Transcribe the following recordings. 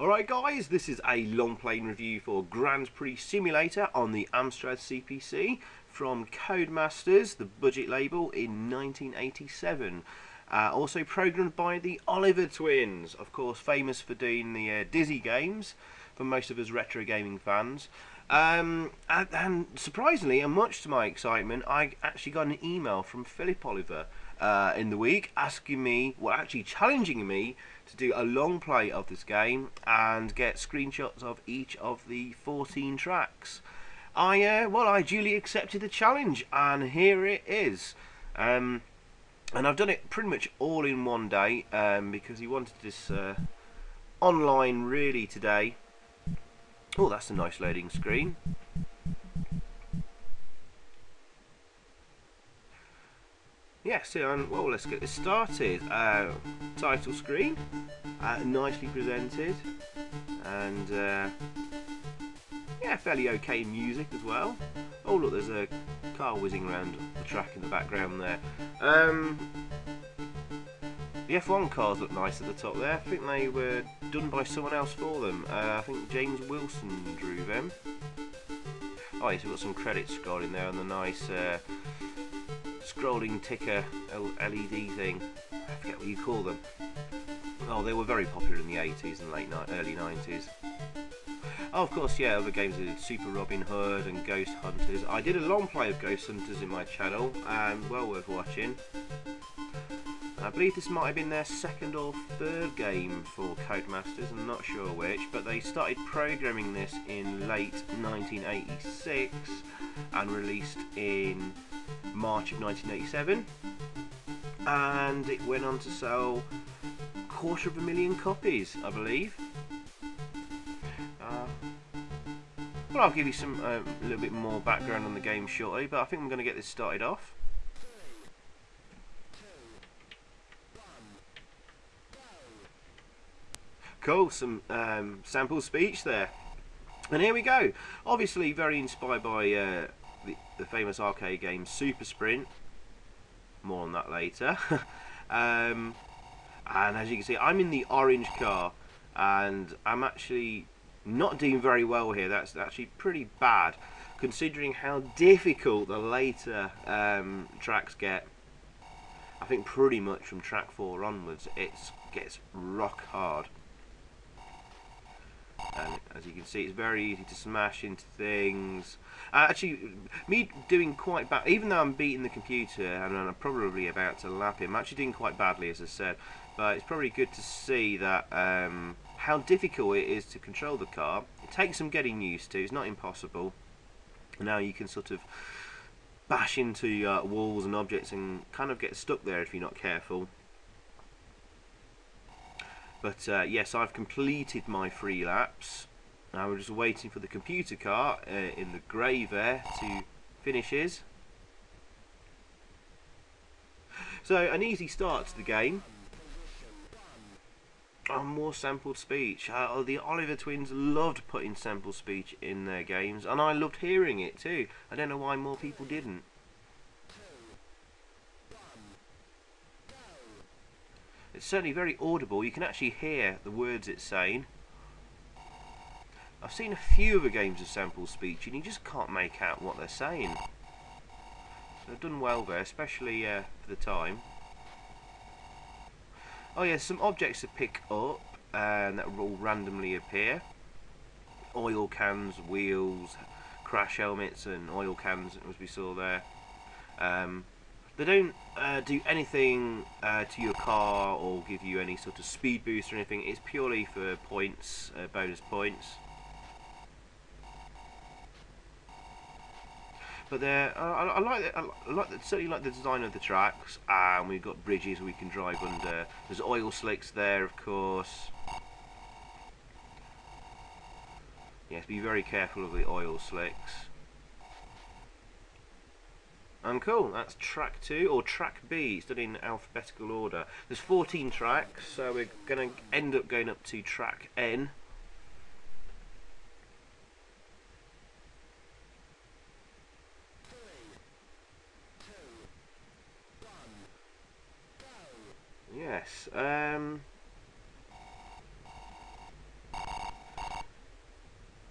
Alright guys, this is a long play review for Grand Prix Simulator on the Amstrad CPC from Codemasters, the budget label, in 1987. Also programmed by the Oliver twins, of course famous for doing the Dizzy games for most of us retro gaming fans. And surprisingly, and much to my excitement, I actually got an email from Philip Oliver in the week asking me, well actually challenging me to do a long play of this game and get screenshots of each of the 14 tracks. I duly accepted the challenge, and here it is. And I've done it pretty much all in one day because he wanted this online really today. Oh, that's a nice loading screen. Yes, well, let's get this started. Title screen, nicely presented, and yeah, fairly okay music as well. Oh look, there's a car whizzing around the track in the background there. The F1 cars look nice at the top there. I think they were done by someone else for them. I think James Wilson drew them. Oh yes, we've got some credits scrolling there on the nice scrolling ticker LED thing. I forget what you call them. Oh, they were very popular in the 80s and early 90s. Oh, of course, yeah, other games did Super Robin Hood and Ghost Hunters. I did a long play of Ghost Hunters in my channel, and well worth watching. I believe this might have been their second or third game for Codemasters, I'm not sure which, but they started programming this in late 1986 and released in March of 1987, and it went on to sell 250,000 copies, I believe. Well, I'll give you some a little bit more background on the game shortly, but I think I'm going to get this started off. Cool, some sample speech there, and here we go. Obviously very inspired by the famous arcade game Super Sprint. More on that later. And as you can see, I'm in the orange car, and I'm actually not doing very well here. That's actually pretty bad, considering how difficult the later tracks get. I think pretty much from track 4 onwards, it gets rock hard. And as you can see, it's very easy to smash into things. Actually, me doing quite bad, even though I'm beating the computer and I'm probably about to lap him, I'm actually doing quite badly, as I said. But it's probably good to see that how difficult it is to control the car. It takes some getting used to. It's not impossible. Now you can sort of bash into walls and objects and kind of get stuck there if you're not careful. But yes, I've completed my 3 laps. Now we're just waiting for the computer car in the grey there to finish his. So an easy start to the game. Oh, more sampled speech. The Oliver twins loved putting sample speech in their games, and I loved hearing it too. I don't know why more people didn't. It's certainly very audible. You can actually hear the words it's saying. I've seen a few other games of sample speech and you just can't make out what they're saying. So they've done well there, especially for the time. Oh yeah, some objects to pick up and that will all randomly appear. Oil cans, wheels, crash helmets and oil cans, as we saw there. They don't do anything to your car or give you any sort of speed boost or anything. It's purely for points, bonus points. But certainly like the design of the tracks. And we've got bridges we can drive under. There's oil slicks there, of course. Yes, be very careful of the oil slicks. And cool, that's track 2, or track B, it's done in alphabetical order. There's 14 tracks, so we're going to end up going up to track N. Yes,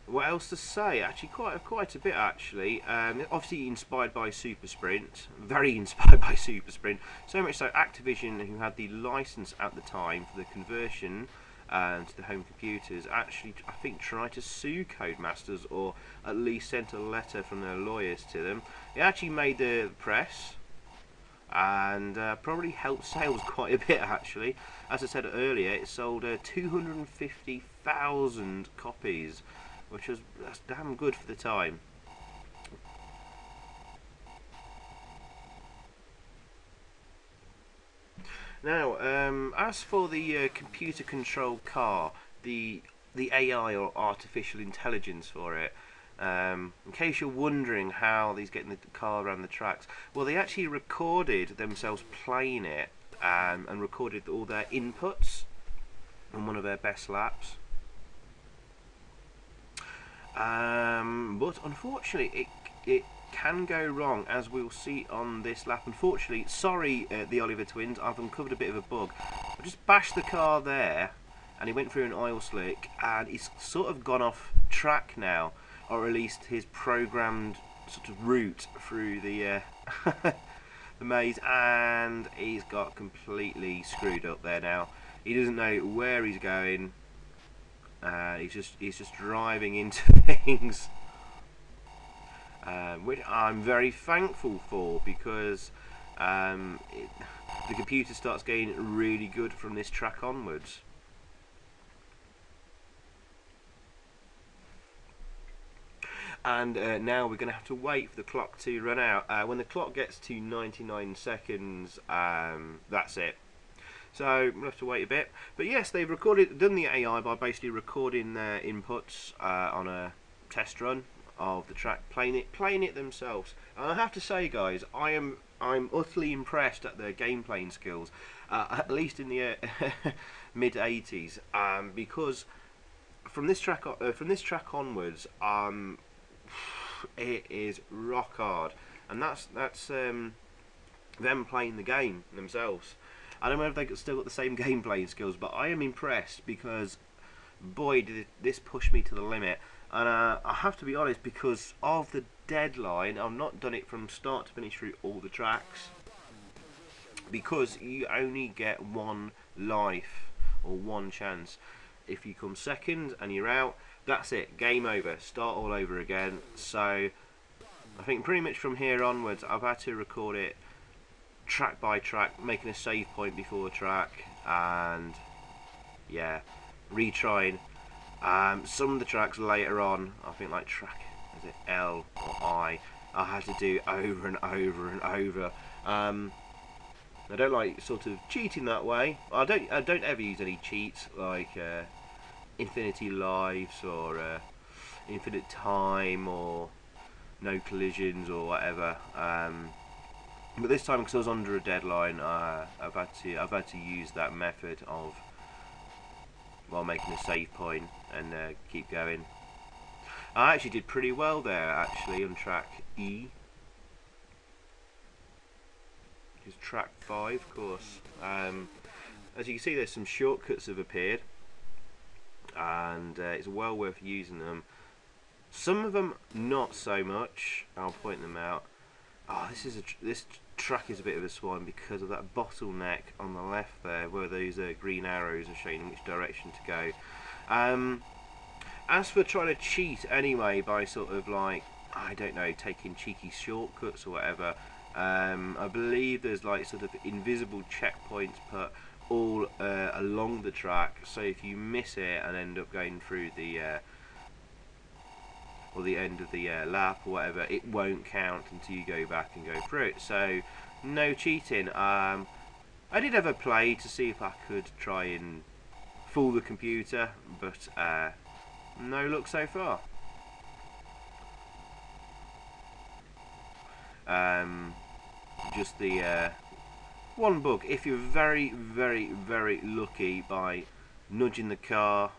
what else to say? Actually, quite a bit actually. Obviously inspired by Super Sprint, very inspired by Super Sprint. So much so, Activision, who had the license at the time for the conversion to the home computers, actually I think tried to sue Codemasters, or at least sent a letter from their lawyers to them. It actually made the press, and probably helped sales quite a bit actually. As I said earlier, it sold 250,000 copies, that's damn good for the time. Now, as for the computer-controlled car, the AI, or artificial intelligence for it, in case you're wondering how these getting the car around the tracks, well, they actually recorded themselves playing it, and recorded all their inputs on one of their best laps. But unfortunately, it can go wrong, as we'll see on this lap. Unfortunately, sorry, the Oliver twins, I've uncovered a bit of a bug. I just bashed the car there, and he went through an oil slick, and he's sort of gone off track now, or at least his programmed sort of route through the the maze, and he's got completely screwed up there now. He doesn't know where he's going. He's just driving into things, which I'm very thankful for, because the computer starts getting really good from this track onwards. And now we're going to have to wait for the clock to run out. When the clock gets to 99 seconds, that's it. So we'll have to wait a bit. But yes, they've done the AI by basically recording their inputs on a test run of the track, playing it themselves. And I have to say, guys, I'm utterly impressed at their game playing skills, at least in the mid 80s, because from this track onwards, it is rock hard, and that's them playing the game themselves. I don't know if they've still got the same game playing skills, but I am impressed, because boy, did this push me to the limit. And I have to be honest, because of the deadline, I've not done it from start to finish through all the tracks, because you only get one life, or one chance. If you come second and you're out, that's it, game over, start all over again. So I think pretty much from here onwards, I've had to record it track by track, making a save point before the track, and yeah, retrying some of the tracks later on. I think like track, is it L or I had to do over and over and over. I don't like sort of cheating that way. I don't ever use any cheats like infinity lives, or infinite time, or no collisions, or whatever. But this time, because I was under a deadline, I've had to use that method of, while making a save point, and keep going. I actually did pretty well there, actually, on track E. It's track 5, of course. As you can see, there's some shortcuts have appeared, and it's well worth using them. Some of them not so much. I'll point them out. Oh, this track is a bit of a swine, because of that bottleneck on the left there, where those green arrows are showing which direction to go. As for trying to cheat anyway, by sort of like, I don't know, taking cheeky shortcuts or whatever, I believe there's like sort of invisible checkpoints put all along the track, so if you miss it and end up going through the or the end of the lap or whatever, it won't count until you go back and go through it. So no cheating. I did have a play to see if I could try and fool the computer, but no luck so far. Just the one bug, if you're very, very, very lucky by nudging the car,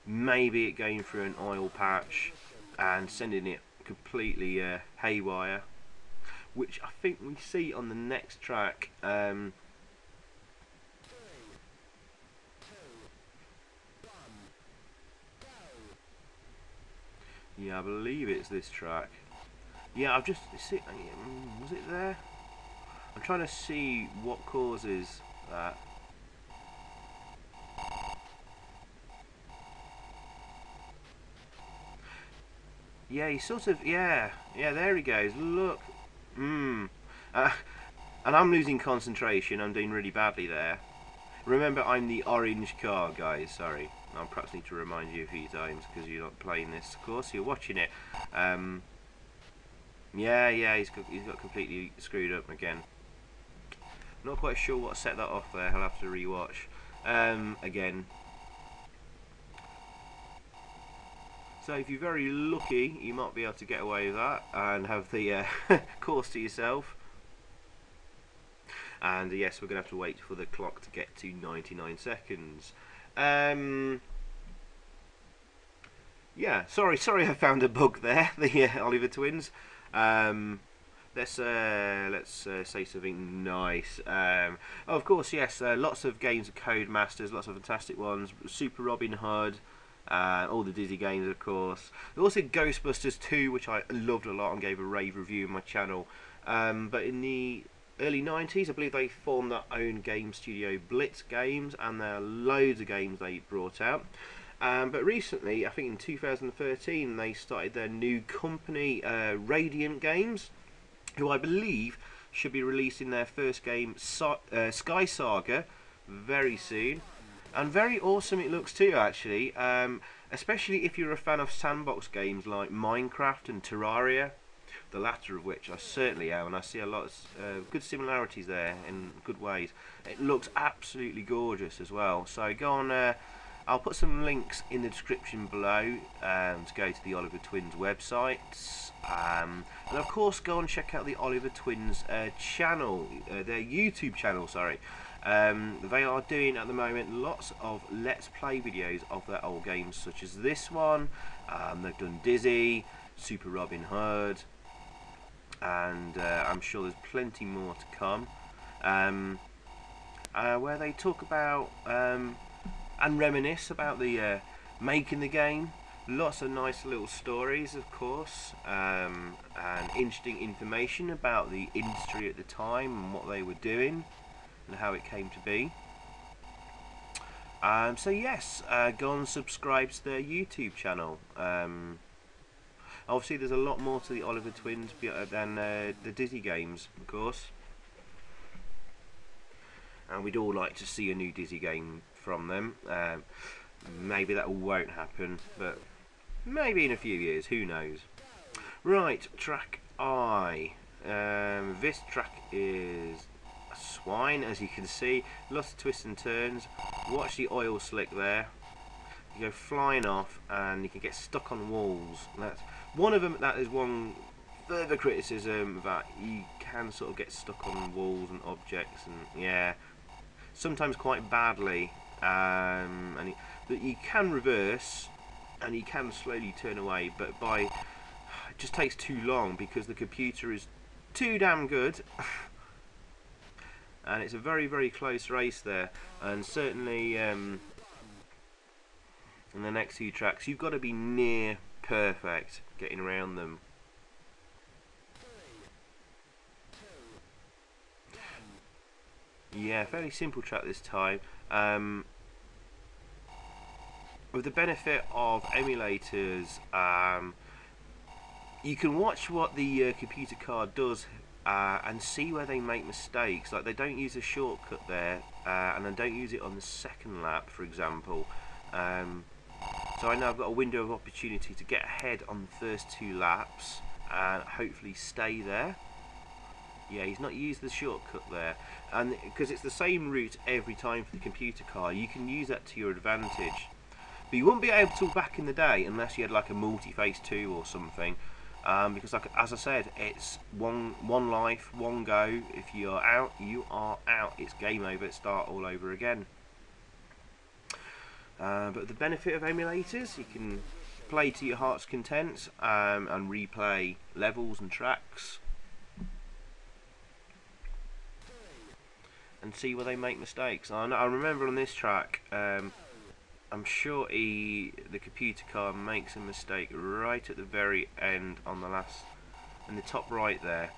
maybe it going through an oil patch and sending it completely haywire, which I think we see on the next track. Yeah, I believe it's this track. Yeah, I've just... was it there? I'm trying to see what causes that. Yeah, he sort of... Yeah, there he goes. Look. And I'm losing concentration. I'm doing really badly there. Remember, I'm the orange car, guys. Sorry. I perhaps need to remind you a few times because you're not playing this. Of course, you're watching it. Yeah, he's got completely screwed up again. Not quite sure what set that off there. I'll have to rewatch again. So if you're very lucky, you might be able to get away with that and have the course to yourself. And yes, we're going to have to wait for the clock to get to 99 seconds. Yeah, sorry I found a bug there, the Oliver twins. Let's say something nice. Of course, yes, lots of games of Codemasters, lots of fantastic ones. Super Robin Hood, all the Dizzy games, of course. There's also Ghostbusters 2, which I loved a lot and gave a rave review on my channel. But in the early 90s, I believe they formed their own game studio, Blitz Games, and there are loads of games they brought out. But recently, I think in 2013, they started their new company, Radiant Games, who I believe should be releasing their first game, Sky Saga, very soon. And very awesome it looks too, actually, especially if you're a fan of sandbox games like Minecraft and Terraria, the latter of which I certainly am, and I see a lot of good similarities there in good ways. It looks absolutely gorgeous as well, so go on... I'll put some links in the description below to go to the Oliver Twins websites, and of course go and check out the Oliver Twins channel, their YouTube channel, sorry. They are doing at the moment lots of Let's Play videos of their old games, such as this one. They've done Dizzy, Super Robin Hood, and I'm sure there's plenty more to come, where they talk about and reminisce about the making the game. Lots of nice little stories, of course, and interesting information about the industry at the time and what they were doing and how it came to be. So yes, go and subscribe to their YouTube channel. Obviously there's a lot more to the Oliver Twins than the Dizzy games, of course, and we'd all like to see a new Dizzy game from them. Maybe that won't happen, but maybe in a few years, who knows. Right, track I. This track is a swine, as you can see. Lots of twists and turns. Watch the oil slick there. You go flying off and you can get stuck on walls. That's one of them. That is one further criticism, that you can sort of get stuck on walls and objects, and yeah, sometimes quite badly. But you can reverse and you can slowly turn away, but it just takes too long because the computer is too damn good. And it's a very, very close race there, and certainly in the next few tracks you've got to be near perfect getting around them. Yeah, fairly simple track this time. With the benefit of emulators, you can watch what the computer card does and see where they make mistakes. Like, they don't use a shortcut there, and they don't use it on the second lap, for example. So I know I've got a window of opportunity to get ahead on the first 2 laps and hopefully stay there. Yeah, he's not used the shortcut there, and because it's the same route every time for the computer car, you can use that to your advantage. But you wouldn't be able to back in the day unless you had like a multi-phase 2 or something, because like, as I said, it's one life, one go. If you're out, you are out. It's game over. Start all over again. But the benefit of emulators, you can play to your heart's content and replay levels and tracks and see where they make mistakes. I remember on this track, I'm sure the computer car makes a mistake right at the very end on the last, in the top right there.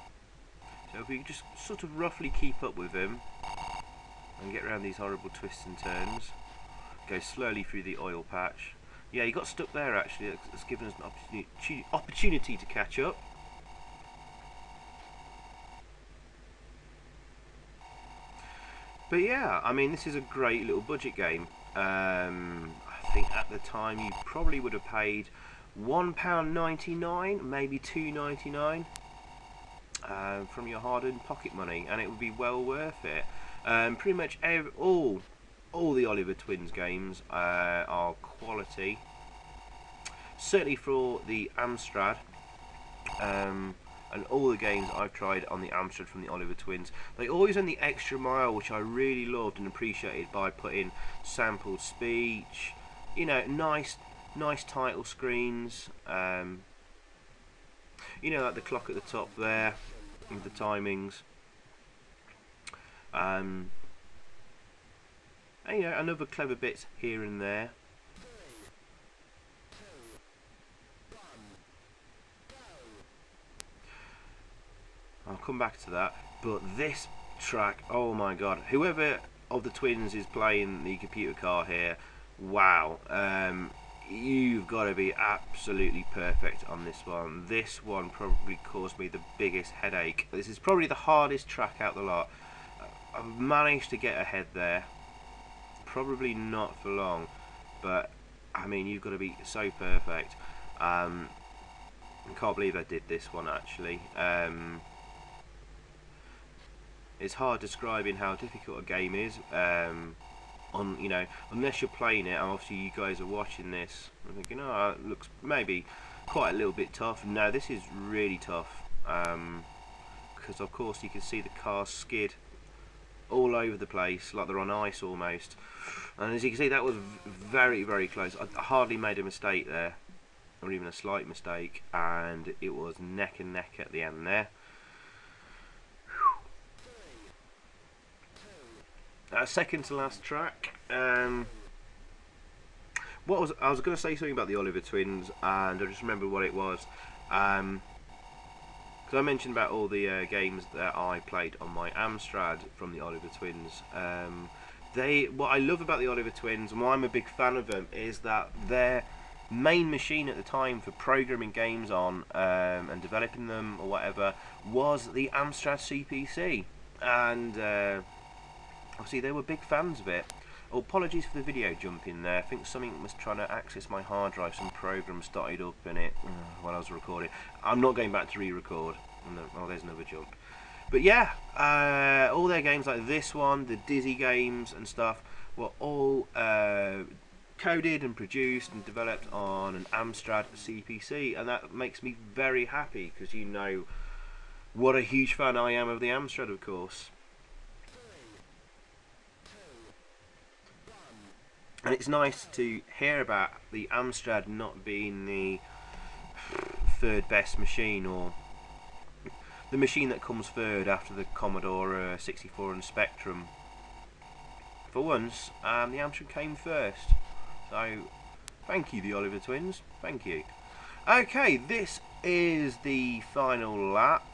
So if we just sort of roughly keep up with him and get around these horrible twists and turns, go slowly through the oil patch. Yeah, he got stuck there actually. It's given us an opportunity to catch up. But yeah, I mean, this is a great little budget game. I think at the time you probably would have paid £1.99, maybe £2.99 from your hard-earned pocket money, and it would be well worth it. Pretty much all the Oliver Twins games are quality. Certainly for the Amstrad. And all the games I've tried on the Amstrad from the Oliver Twins, they always went the extra mile, which I really loved and appreciated, by putting sampled speech, you know, nice title screens, you know, like the clock at the top there with the timings, and you know, another clever bits here and there. I'll come back to that, but this track, oh my god, whoever of the twins is playing the computer car here, wow, you've got to be absolutely perfect on this one. This one probably caused me the biggest headache. This is probably the hardest track out the lot. I've managed to get ahead there, probably not for long, but I mean, you've got to be so perfect. I can't believe I did this one actually. It's hard describing how difficult a game is, you know, unless you're playing it. And obviously you guys are watching this and thinking, oh, it looks maybe quite a little bit tough. No, this is really tough, because of course you can see the cars skid all over the place like they're on ice almost, and as you can see, that was very, very close. I hardly made a mistake there, or even a slight mistake, and it was neck and neck at the end there. Second to last track. I was going to say something about the Oliver Twins, and I just remembered what it was. Because I mentioned about all the games that I played on my Amstrad from the Oliver Twins. What I love about the Oliver Twins, and why I'm a big fan of them, is that their main machine at the time for programming games on and developing them or whatever was the Amstrad CPC, and obviously they were big fans of it. Oh, apologies for the video jump in there. I think something was trying to access my hard drive. Some program started up in it while I was recording. I'm not going back to re-record. Oh, there's another jump. But yeah, all their games like this one, the Dizzy games and stuff, were all coded and produced and developed on an Amstrad CPC, and that makes me very happy, because you know what a huge fan I am of the Amstrad, of course. And it's nice to hear about the Amstrad not being the third best machine, or the machine that comes third after the Commodore 64 and Spectrum. For once, the Amstrad came first. So, thank you, the Oliver Twins. Thank you. Okay, this is the final lap.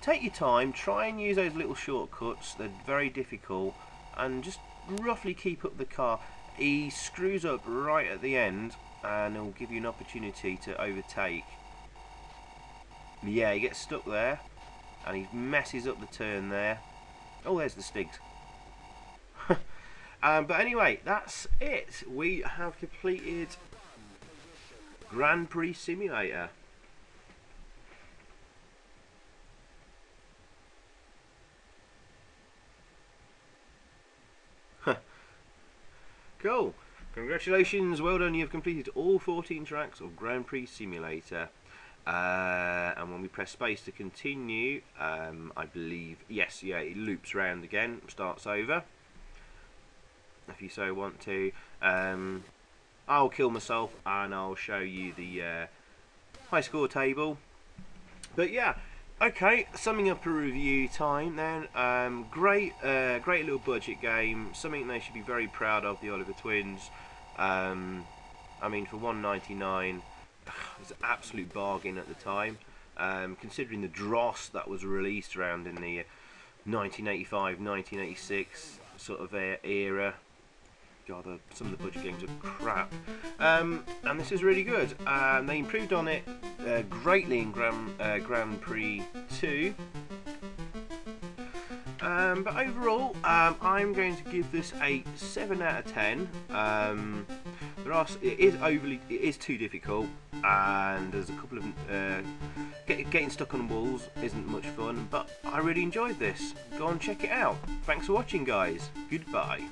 Take your time, try and use those little shortcuts. They're very difficult, and just roughly keep up the car. He screws up right at the end, and he'll give you an opportunity to overtake. Yeah, he gets stuck there, and he messes up the turn there. Oh, there's the Stigs. But anyway, that's it. We have completed Grand Prix Simulator. Cool. Congratulations, well done, you've completed all 14 tracks of Grand Prix Simulator. And when we press space to continue, I believe, yes, yeah, it loops round again, starts over. If you so want to. I'll kill myself and I'll show you the high score table. But yeah, okay, summing up a review time then. Great little budget game, something they should be very proud of, the Oliver Twins. I mean, for £1.99, it's an absolute bargain at the time. Considering the dross that was released around in the 1985, 1986 sort of era. God, some of the budget games are crap. And this is really good. They improved on it greatly in Grand Prix 2. But overall, I'm going to give this a 7 out of 10. It is too difficult, and there's a couple of getting stuck on walls isn't much fun. But I really enjoyed this. Go and check it out. Thanks for watching, guys. Goodbye.